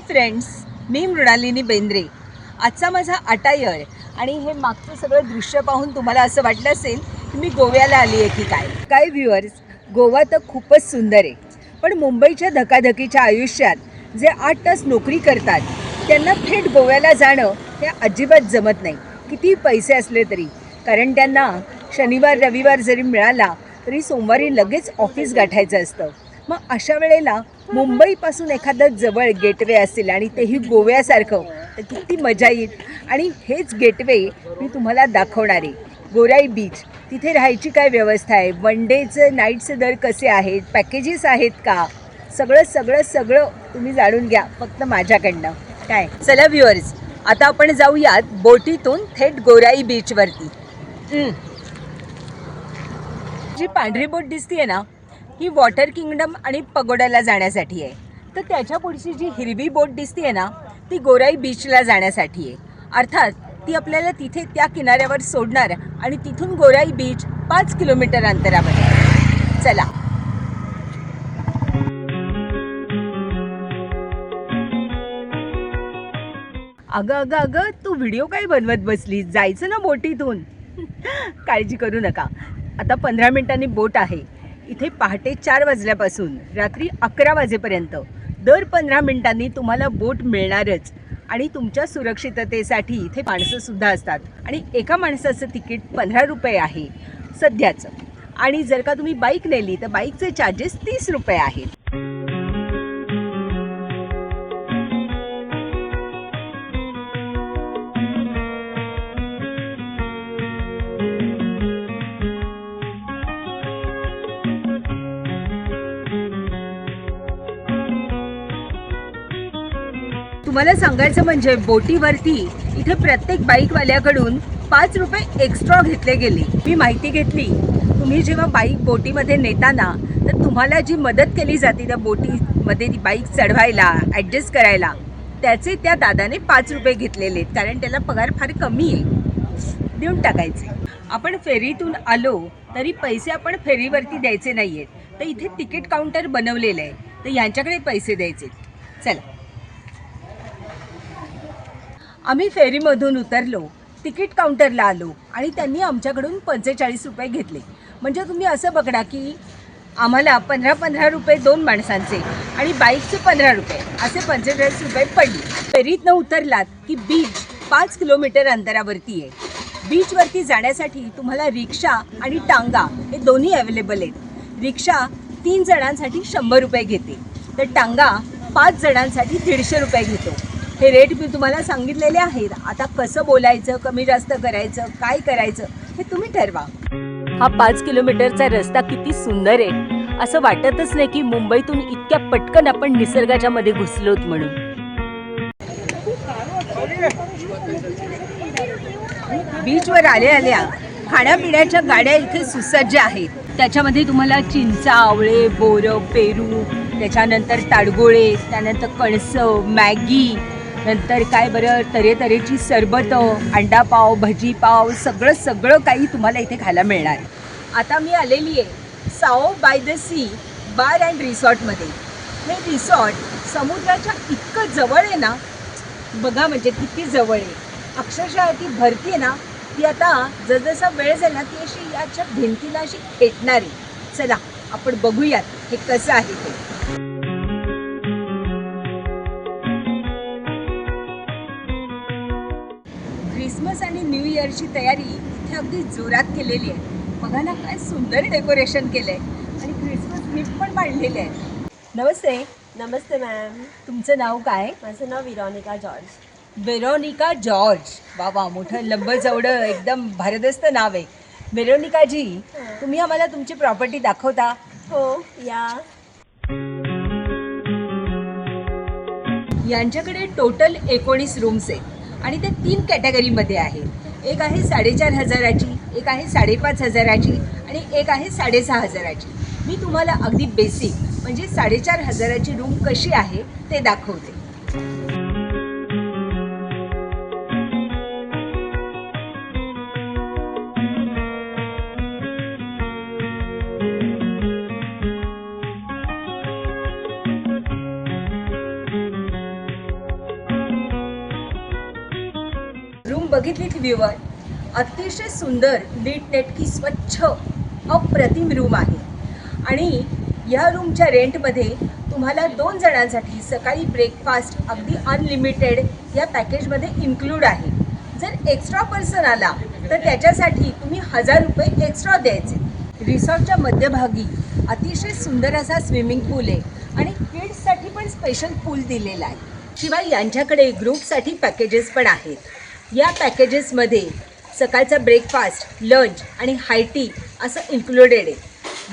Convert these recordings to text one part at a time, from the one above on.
Friends, मी मृणालिनी बेंद्रे। आजचा माझा attire आणि हे मागचं सगळं दृश्य पाहून तुम्हाला असं वाटलं असेल की मी गोव्याला आली आहे की काय व्ह्युअर्स, गोवा तर खूपच सुंदर आहे, पण मुंबईच्या धकाधकीच्या आयुष्यात जे 8 तास नोकरी करतात त्यांना थेट गोव्याला जाणं हे अजिबात जमत नाही, किती पैसे असले तरी। कारण त्यांना शनिवार रविवार जरी मिळाला तरी सोमवारी लगेच ऑफिस गाठायचं असतं। मग अशा वेळेला मुंबईपासून एखादं जवळ गेटवे असेल आणि तेही गोव्यासारखं तर किती मजा येईल। आणि हेच गेटवे मी तुम्हाला दाखवणार आहे, गोराई बीच। तिथे राहायची काय व्यवस्था आहे, वन डेचं नाईटचे दर कसे आहेत, पॅकेजेस आहेत का, सगळं सगळं सगळं तुम्ही जाणून घ्या फक्त माझ्याकडनं। काय चला व्ह्युअर्स, आता आपण जाऊयात बोटीतून थेट गोराई बीचवरती। जी पांढरी बोट दिसतीये ना, ही वॉटर किंगडम आणि पगोडाला जाण्यासाठी आहे। तर त्याच्या पुढची जी हिरवी बोट दिसतीये ना, ती गोराई बीचला जाण्यासाठी आहे। अर्थात ती आपल्याला तिथे त्या किनाऱ्यावर सोडणार आणि तिथून गोराई बीच 5 किलोमीटर अंतरावर आहे। चला। अगं अगं अगं, तू व्हिडिओ काय बनवत बसली, जायचं ना बोटीतून। काळजी करू नका, आता 15 मिनिटांनी बोट आहे। इथे पहाटे 4 वाजल्यापासून रात्री 11 वाजेपर्यंत दर 15 मिनिटांनी तुम्हाला बोट मिळणारच। आणि तुमच्या सुरक्षिततेसाठी इथे माणसंसुद्धा असतात आणि एका माणसाचं तिकीट 15 रुपये आहे सध्याचं। आणि जर का तुम्ही बाईक नेली तर बाईकचे चार्जेस 30 रुपये आहेत। तुम्हाला सांगायचं म्हणजे बोटीवरती इथे प्रत्येक बाईकवाल्याकडून 5 रुपये एक्स्ट्रा घेतले गेले। मी माहिती घेतली, तुम्ही जेव्हा बाईक बोटीमध्ये नेताना तर तुम्हाला जी मदत केली जाते त्या बोटीमध्ये ती बाईक चढवायला, ॲडजस्ट करायला, त्याचे त्या दादाने 5 रुपये घेतलेले आहेत, कारण त्याला पगार फार कमी आहे, देऊन टाकायचे। आपण फेरीतून आलो तरी पैसे आपण फेरीवरती द्यायचे नाही आहेत, तर इथे तिकीट काउंटर बनवलेलं आहे, तर यांच्याकडे पैसे द्यायचे। चला, आम्ही फेरीमधून उतरलो, तिकीट काउंटरला आलो आणि त्यांनी आमच्याकडून 45 रुपये घेतले। म्हणजे तुम्ही असं बघा की आम्हाला 15 रुपये 2 माणसांचे आणि बाईकचे 15 रुपये असे 45 रुपये पडले। फेरीतनं उतरलात की बीच 5 किलोमीटर अंतरावरती आहे। बीचवरती जाण्यासाठी तुम्हाला रिक्षा आणि टांगा हे दोन्ही अवेलेबल आहेत। रिक्षा 3 जणांसाठी 100 रुपये घेते, तर टांगा 5 जणांसाठी 150 रुपये घेतो। हे रेट मी तुम्हाला सांगितलेले आहेत। आता कसं बोलायचं, कमी जास्त करायचं, काय करायचं हे तुम्ही ठरवा। हा 5 किलोमीटरचा रस्ता किती सुंदर आहे, असं वाटतच नाही की मुंबईतून इतक्या पटकन आपण निसर्गाच्या मध्ये घुसलोत म्हणून। बीचवर आल्या आल्या खाण्यापिण्याच्या गाड्या इथे सुसज्ज आहेत। त्याच्यामध्ये तुम्हाला चिंचा, आवळे, बोरं, पेरू, त्याच्यानंतर ताडगोळे, त्यानंतर कणसं, मॅगी, नंतर काय बरं तऱ्हेतऱ्हेची सरबतं, अंडापाव, भजीपाव, सगळं सगळं काही तुम्हाला इथे खायला मिळणार। आता मी आलेली आहे Sao by the sea bar and रिसॉर्टमध्ये। हे रिसॉर्ट समुद्राच्या इतकं जवळ आहे ना, बघा म्हणजे किती जवळ आहे। अक्षरशः ती भरती आहे ना, ती आता जसजसा वेळ जाईल ना ती अशी याच्या भिंतीला अशी खेटणार आहे। चला आपण बघूयात हे कसं आहे ते। क्रिसमस आणि न्यू इयरची तयारी इथे अगदी जोरात केलेली आहे। बघा ना काय सुंदर डेकोरेशन केलंय आणि क्रिसमस गिफ्ट पण मांडलेले आहे। नमस्ते। नमस्ते मॅम, तुमचं नाव काय? माझं नाव विरॉनिका जॉर्ज। वेरोनिका जॉर्ज, वा वा, मोठं लंब चौडं एकदम भारदस्त नाव आहे। वेरोनिका जी, तुम्ही आम्हाला तुमची प्रॉपर्टी दाखवता? हो या। यांच्याकडे टोटल 19 रूम्स आहेत आणि ते 3 कॅटेगरीमध्ये आहेत। एक आहे 4,500ची, एक आहे 5,500ची आणि एक आहे 6,500ची। मी तुम्हाला अगदी बेसिक म्हणजे 4,500ची रूम कशी आहे ते दाखवते। बघितलीत व्ह्यूवर, अतिशय सुंदर नीटनेटकी स्वच्छ अप्रतिम रूम आहे. आणि या रूमच्या रेंटमध्ये तुम्हाला 2 जणांसाठी सकाळी ब्रेकफास्ट अगदी अनलिमिटेड या पॅकेजमध्ये इन्क्लूड आहे. जर एक्स्ट्रा पर्सन आला तर त्याच्यासाठी तुम्ही 1000 रुपये एक्स्ट्रा द्यायचे. रिसॉर्टच्या मध्यभागी अतिशय सुंदर असा स्विमिंग पूल आहे आणि किड्ससाठी पण स्पेशल पूल दिलेला आहे. शिवाय यांच्याकडे ग्रुपसाठी पॅकेजेस पण आहेत. या पॅकेजेसमध्ये सकाळचा ब्रेकफास्ट, लंच आणि हाय टी असं इन्क्लुडेड आहे.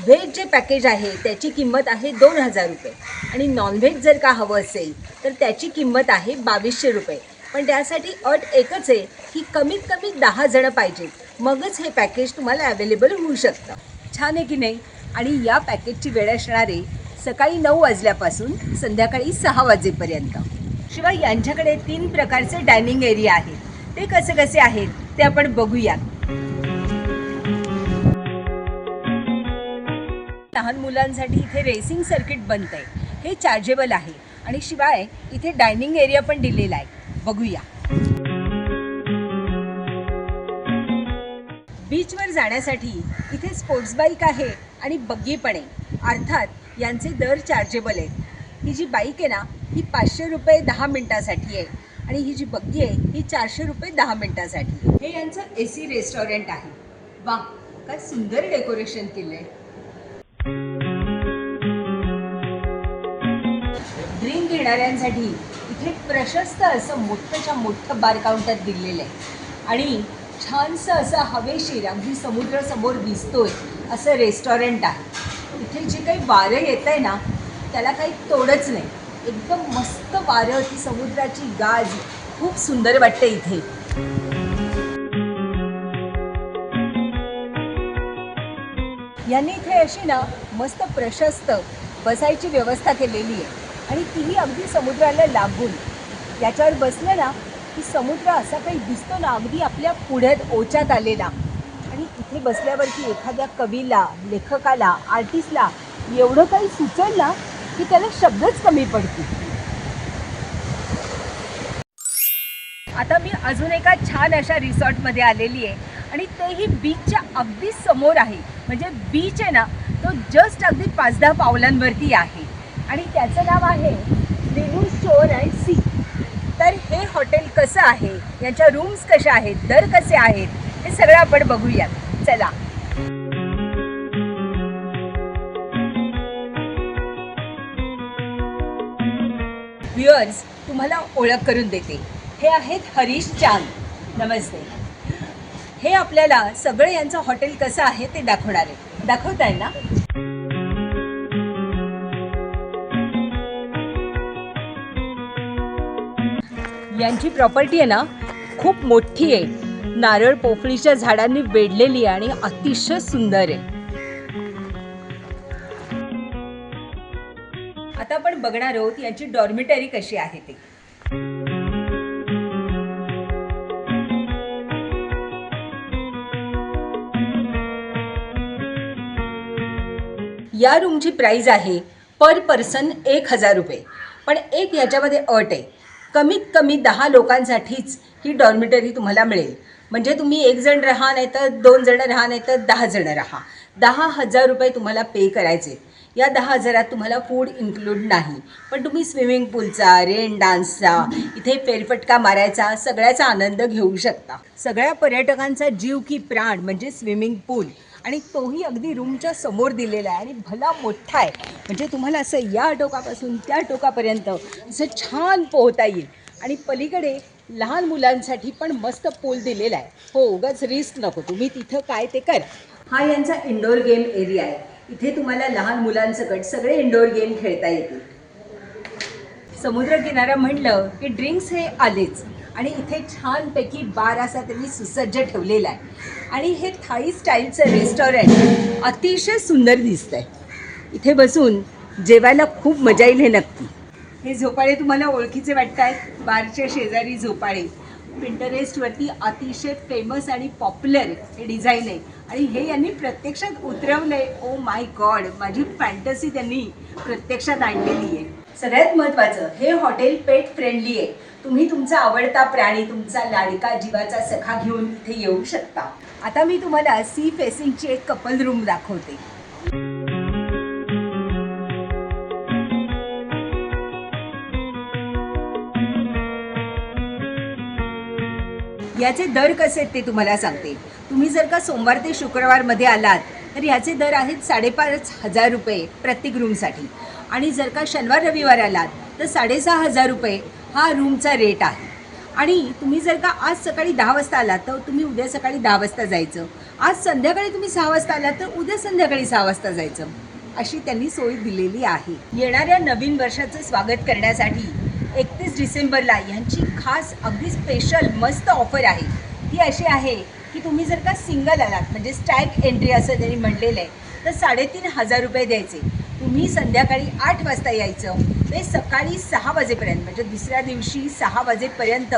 व्हेज जे पॅकेज आहे त्याची किंमत आहे 2000 रुपये आणि नॉनव्हेज जर का हवं असेल तर त्याची किंमत आहे 2200 रुपये. पण त्यासाठी अट एकच आहे की कमीत कमी 10 जणं पाहिजेत, मगच हे पॅकेज तुम्हाला अवेलेबल होऊ शकतं. छान आहे की नाही? आणि या पॅकेजची वेळ असणार आहे सकाळी 9 वाजल्यापासून संध्याकाळी 6 वाजेपर्यंत. शिवाय यांच्याकडे 3 प्रकारचे डायनिंग एरिया आहेत. ते कसे कसे आहेत ते आपण बघूयात. लहान मुलांसाठी इथे रेसिंग सर्किट बनतंय. हे चार्जेबल आहे आणि शिवाय इथे डायनिंग एरिया पण दिलेला आहे. बघूया. बीचवर जाण्यासाठी इथे स्पोर्ट्स बाईक आहे आणि बग्गी पण आहे. अर्थात यांचे दर चार्जेबल आहेत. ही जी बाईक आहे ना ही 500 रुपये 10 मिनटासाठी आहे आणि ही जी बग्गी आहे ही 400 रुपये 10 मिनटासाठी. हे यांचं AC रेस्टॉरंट आहे. वा, काय सुंदर डेकोरेशन केलं आहे. ड्रिंक घेणाऱ्यांसाठी इथे प्रशस्त असं मोठंच्या मोठं बार काउंटर दिलेलं आहे आणि छानसं असं हवेशीर अगदी समुद्रासमोर दिसतोय असं रेस्टॉरंट आहे. इथे जे काही वारं येत आहे ना त्याला काही तोडच नाही. एकदम मस्त वारं, ती समुद्राची गाज खूप सुंदर वाटते इथे. यांनी इथे अशी ना मस्त प्रशस्त बसायची व्यवस्था केलेली आहे आणि तीही अगदी समुद्राला लागून. याच्यावर बसलं ना की समुद्र असा काही दिसतो ना अगदी आपल्या पुढ्यात ओच्यात आलेला. आणि इथे बसल्यावरती एखाद्या कवीला, लेखकाला, आर्टिस्टला एवढं काही सुचल ना की त्याला शब्दच कमी पडतील. आता मी अजून एका छान अशा रिसॉर्टमध्ये आलेली आहे आणि तेही बीचच्या अगदी समोर आहे. म्हणजे बीच आहे ना तो जस्ट अगदी 5-10 पावलांवरती आहे आणि त्याचं नाव आहे वेणू शोर अँड सी. तर हे हॉटेल कसं आहे, याच्या रूम्स कशा आहेत, दर कसे आहेत, हे सगळं आपण बघूयात. चला. व्ह्युअर्स, तुम्हाला ओळख करून देते. हे आहेत हरीश चांद. नमस्ते. हे आपल्याला सगळं यांचं हॉटेल कसं आहे ते दाखवणार आहे. दाखवताय ना? यांची प्रॉपर्टी आहे ना खूप मोठी आहे. नारळ पोफळीच्या झाडांनी वेढलेली आहे आणि अतिशय सुंदर आहे. आता आपण बघणार आहोत यांची डॉर्मिटरी कशी आहे ते. या रूमची प्राइस आहे पर पर्सन 1000 रुपये. पण एक याच्यामध्ये अट आहे, कमीत कमी 10 लोकांसाठीच ही डॉर्मिटरी तुम्हाला मिळेल. म्हणजे तुम्ही 1 जण राहा, नाही तर 2 जण राहा, नाही तर 10 जण राहा. 10,000 रुपये तुम्हाला पे करायचे. या 10,000 तुम्हाला फूड इन्क्लूड नाही. पण तुम्ही स्विमिंग पूलचा, रेन डान्सचा, इथे फेरफटका मारायचा, सगळ्याचा आनंद घेऊ शकता. सगळ्या पर्यटकांचा जीव की प्राण म्हणजे स्विमिंग पूल आणि तोही अगदी रूमच्या समोर दिलेला आहे आणि भला मोठा आहे. म्हणजे तुम्हाला असं या टोकापासून त्या टोकापर्यंत असं छान पोहता येईल. आणि पलीकडे लहान मुलांसाठी पण मस्त पूल दिलेला आहे. हो, उगाच रिस्क नको, तुम्ही तिथं काय ते करा. हा यांचा इंडोर गेम एरिया आहे. इथे तुम्हाला लहान मुलांसकट सगळे इंडोर गेम खेळता येतील. समुद्रकिनारा म्हणलं की ड्रिंक्स हे आलेच आणि इथे छानपैकी बार असा त्यांनी सुसज्ज ठेवलेला आहे. आणि हे थाई स्टाईलचं रेस्टॉरंट अतिशय सुंदर दिसतंय. इथे बसून जेवायला खूप मजा येईल हे नक्की. हे झोपाळे तुम्हाला ओळखीचे वाटत आहेत. बारच्या शेजारी झोपाळे. पिंटरेस्टवरती अतिशय फेमस आणि पॉप्युलर हे डिझाईन आहे आणि हे यांनी प्रत्यक्षात उतरवलं आहे. ओ माय गॉड, माझी फॅन्टसी त्यांनी प्रत्यक्षात आणलेली आहे. सगळ्यात महत्त्वाचं, हे हॉटेल पेट फ्रेंडली आहे. तुम्ही तुमचा आवडता प्राणी, तुमचा लाडका जीवाचा सखा घेऊन इथे येऊ शकता. आता मी तुम्हाला सी फेसिंगची एक कपल रूम दाखवते. याचे दर कसे आहेत ते तुम्हाला सांगते. तुम्ही जर का सोमवार ते शुक्रवारमध्ये आलात तर याचे दर आहेत 5,500 रुपये प्रत्येक रूमसाठी. आणि जर का शनिवार रविवार आलात तर 6,500 रुपये हा रूमचा रेट आहे. आणि तुम्ही जर का आज सकाळी 10 वाजता आलात तर तुम्ही उद्या सकाळी 10 वाजता जायचं. आज संध्याकाळी तुम्ही 6 वाजता आलात तर उद्या संध्याकाळी 6 वाजता जायचं. अशी त्यांनी सोय दिलेली आहे. येणाऱ्या नवीन वर्षाचं स्वागत करण्यासाठी 31 डिसेंबरला यांची खास अगदी स्पेशल मस्त ऑफर आहे. ती अशी आहे की तुम्ही जर का सिंगल आलात म्हणजे स्टॅग एंट्री असं त्यांनी म्हटलेलं आहे तर 3,500 रुपये द्यायचे. तुम्ही संध्याकाळी 8 वाजता यायचं ते सकाळी 6 वाजेपर्यंत म्हणजे दुसऱ्या दिवशी 6 वाजेपर्यंत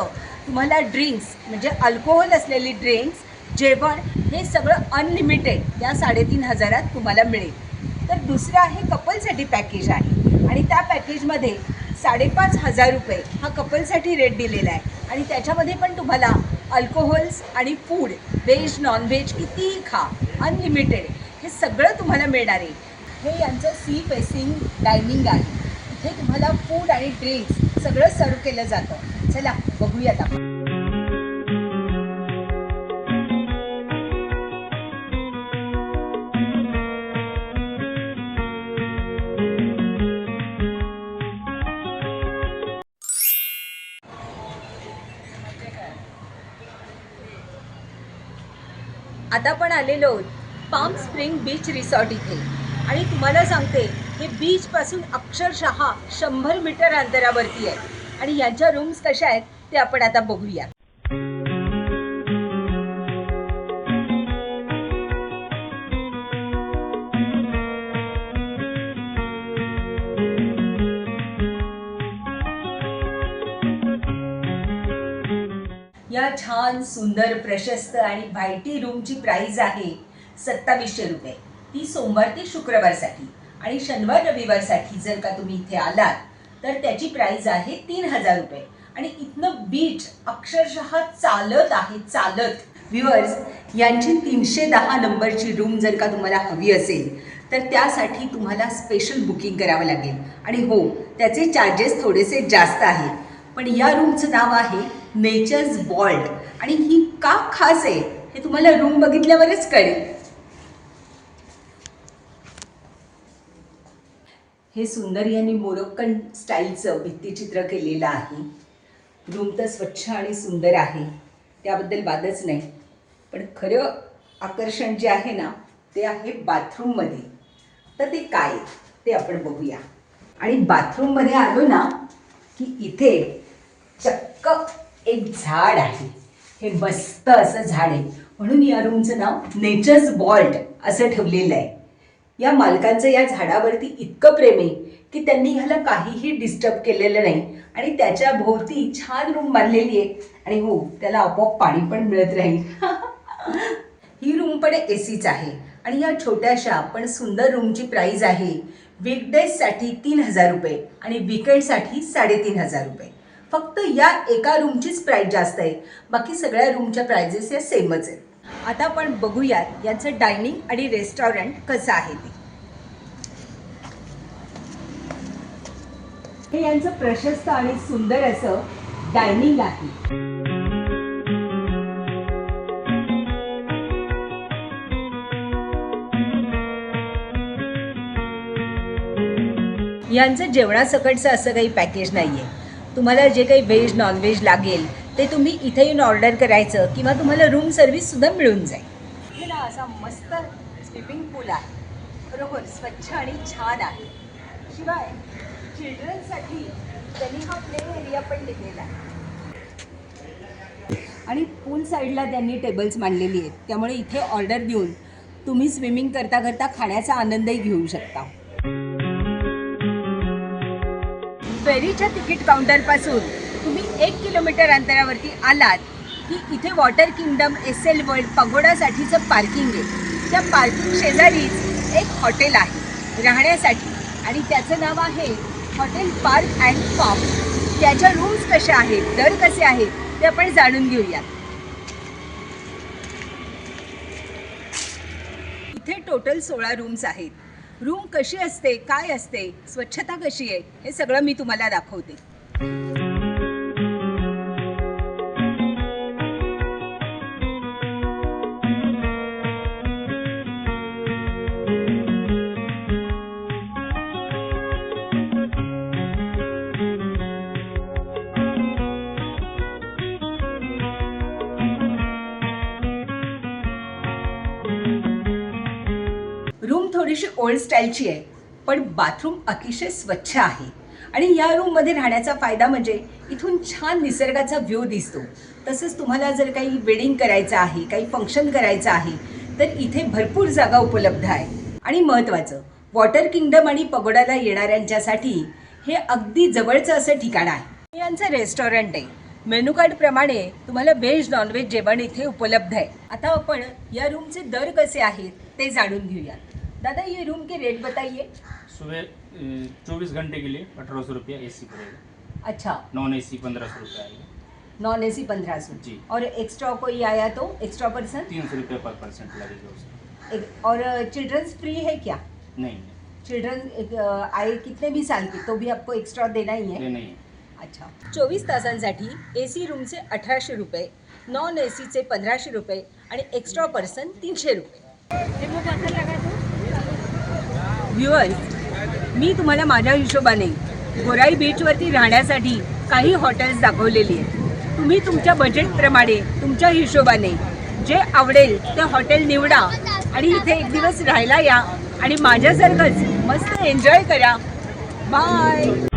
तुम्हाला ड्रिंक्स म्हणजे अल्कोहोल असलेली ड्रिंक्स, जेवण हे सगळं अनलिमिटेड या 3,500त तुम्हाला मिळेल. तर दुसरं आहे कपलसाठी पॅकेज आहे आणि त्या पॅकेजमध्ये 5,500 रुपये हा कपलसाठी रेट दिलेला आहे. आणि त्याच्यामध्ये पण तुम्हाला अल्कोहोल्स आणि फूड, व्हेज नॉनव्हेज कितीही खा, अनलिमिटेड हे सगळं तुम्हाला मिळणार आहे. हे यांचं सी फेसिंग डायनिंग आहे. इथे तुम्हाला फूड आणि ड्रिंक्स सगळं सर्व केलं जातं. चला बघूयात आपण. आता पण आलेलो पाम स्प्रिंग बीच रिसॉर्ट इथे. आणि तुम्हाला सांगते हे बीचपासून अक्षरशः 100 मीटर अंतरावरती आहे. आणि यांच्या रूम्स कशा आहेत ते आपण आता बघूया. या छान सुंदर प्रशस्त आणि व्हाईटी रूमची प्राईज आहे 2,700 रुपये. ती सोमवार ते शुक्रवारसाठी. आणि शनिवार रविवारसाठी जर का तुम्ही इथे आलात तर त्याची प्राईज आहे 3,000 रुपये. आणि इथनं बीच अक्षरशः चालत आहे, चालत. व्ह्युअर्स, यांची 310 नंबरची रूम जर का तुम्हाला हवी असेल तर त्यासाठी तुम्हाला स्पेशल बुकिंग करावं लागेल. आणि हो, त्याचे चार्जेस थोडेसे जास्त आहेत. पण या रूमचं नाव आहे नेचर्स वॉल्ट. आणि ही का खास आहे हे तुम्हाला रूम बघितल्यावरच कळेल. हे सुंदर यांनी मोरोक्कन स्टाईलचं भित्तिचित्र केलेलं आहे. रूम तर स्वच्छ आणि सुंदर आहे, त्याबद्दल वादच नाही. पण खरं आकर्षण जे आहे ना ते आहे बाथरूममध्ये. तर ते काय ते आपण बघूया. आणि बाथरूममध्ये आलो ना की इथे चक्क एक झाड आहे. हे मस्त असं झाड आहे म्हणून या रूमचं नाव नेचर्स वॉल्ट असं ठेवलेलं आहे. या मालकांचं या झाडावरती इतकं प्रेम आहे की त्यांनी ह्याला काहीही डिस्टर्ब केलेलं नाही. आणि त्याच्या भोवती छान रूम बांधलेली आहे. आणि हो, त्याला आपोआप पाणी पण मिळत राहील. ही रूम पण एसीच आहे. आणि या छोट्याशा पण सुंदर रूमची प्राईज आहे वीकडेजसाठी 3,000 रुपये आणि वीकेंडसाठी 3,500 रुपये. फक्त या एका रूमचीच प्राईज जास्त आहे, बाकी सगळ्या रूमच्या प्राइजेस या सेमच आहेत. आता आपण बघूयात यांचं डायनिंग आणि रेस्टॉरंट कसं आहे ते. हे यांचं प्रशस्त आणि सुंदर असं डायनिंग आहे. यांचं जेवणासकटचं असं काही पॅकेज नाही आहे. तुम्हाला जे काही व्हेज नॉनव्हेज लागेल ते तुम्ही इथे येऊन ऑर्डर करायचं किंवा तुम्हाला रूम सर्व्हिससुद्धा मिळून जाईल. हे ना असा मस्त स्विमिंग पूल आहे, बरोबर स्वच्छ आणि छान आहे. शिवाय चिल्ड्रनसाठी त्यांनी हा प्ले एरिया पण दिलेला आहे. आणि पूल साईडला त्यांनी टेबल्स मांडलेली आहेत, त्यामुळे इथे ऑर्डर देऊन तुम्ही स्विमिंग करता करता खाण्याचा आनंदही घेऊ शकता. फेरीच्या तिकीट काउंटरपासून तुम्ही 1 किलोमीटर अंतरावरती आलात की इथे वॉटर किंगडम, SL वर्ल्ड, पगोडासाठीचं पार्किंग आहे. त्या पार्किंग शेजारीच एक हॉटेल आहे राहण्यासाठी आणि त्याचं नाव आहे हॉटेल पार्क अँड फार्म. त्याच्या रूम्स कशा आहेत, दर कसे आहेत ते आपण जाणून घेऊयात. इथे टोटल 16 रूम्स आहेत. रूम कशी असते, काय असते, स्वच्छता कशी आहे, हे सगळं मी तुम्हाला दाखवते. रूम थोडीशी ओल्ड स्टाईलची आहे, पण बाथरूम अतिशय स्वच्छ आहे. आणि या रूममध्ये राहण्याचा फायदा म्हणजे इथून छान निसर्गाचा व्ह्यू दिसतो. तसंच तुम्हाला जर काही वेडिंग करायचं आहे, काही फंक्शन करायचं आहे, तर इथे भरपूर जागा उपलब्ध आहे. आणि महत्त्वाचं, वॉटर किंगडम आणि पगोडाला येणाऱ्यांच्यासाठी हे अगदी जवळचं असं ठिकाण आहे. हे यांचं रेस्टॉरंट आहे. मेनू कार्डप्रमाणे तुम्हाला व्हेज नॉनव्हेज जेवण इथे उपलब्ध आहे. आता आपण या रूमचे दर कसे आहेत ते जाणून घेऊया. दादा, ये रूम के रेट बताइए. सुबह 24 घंटे के लिए 1800 रुपया AC पड़ेगा. अच्छा, नॉन AC 1500 रुपया आएगा. नॉन AC 1500 जी. और एक्स्ट्रा कोई आया तो एक्स्ट्रा पर्सन 300 रुपया पर पर्सन लगेगा उसका. और चिल्ड्रंस फ्री है क्या? नहीं चिल्ड्रन आए कितने भी साल के तो भी आपको एक्स्ट्रा देना ही ये है. नहीं है. अच्छा, 24 तासांसाठी AC रूमचे 1800 रुपये, नॉन ACचे 1500 रुपये आणि एक्स्ट्रा पर्सन 300 रुपये. व्ह्युअर्स, मी तुम्हाला माझ्या हिशोबाने गोराई बीचवरती राहण्यासाठी काही हॉटेल्स दाखवलेली आहेत. तुम्ही तुमच्या बजेटप्रमाणे तुमच्या हिशोबाने जे आवडेल ते हॉटेल निवडा आणि इथे एक दिवस राहायला या आणि माझ्यासारखंच मस्त एन्जॉय करा. बाय.